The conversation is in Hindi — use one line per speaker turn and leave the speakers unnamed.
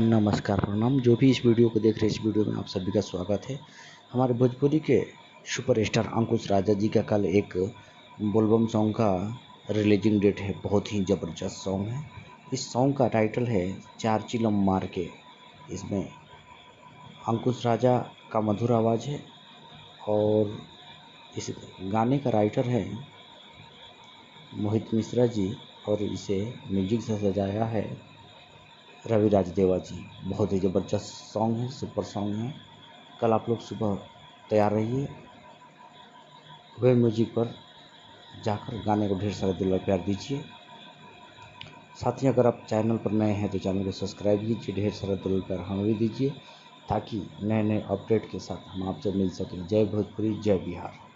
नमस्कार प्रणाम। जो भी इस वीडियो को देख रहे हैं, इस वीडियो में आप सभी का स्वागत है। हमारे भोजपुरी के सुपरस्टार अंकुश राजा जी का कल एक बोलबम सॉन्ग का रिलीजिंग डेट है। बहुत ही ज़बरदस्त सॉन्ग है। इस सॉन्ग का टाइटल है चार चिलम मार के। इसमें अंकुश राजा का मधुर आवाज़ है और इस गाने का राइटर है मोहित मिश्रा जी और इसे म्यूजिक से सजाया है रविराज देवा जी। बहुत ही ज़बरदस्त सॉन्ग है, सुपर सॉन्ग है। कल आप लोग सुबह तैयार रहिए, वे म्यूजिक पर जाकर गाने को ढेर सारा दिल और प्यार दीजिए। साथ ही अगर आप चैनल पर नए हैं तो चैनल को सब्सक्राइब कीजिए, ढेर सारा दिल और प्यार हमें भी दीजिए ताकि नए नए अपडेट के साथ हम आपसे मिल सकें। जय भोजपुरी, जय बिहार।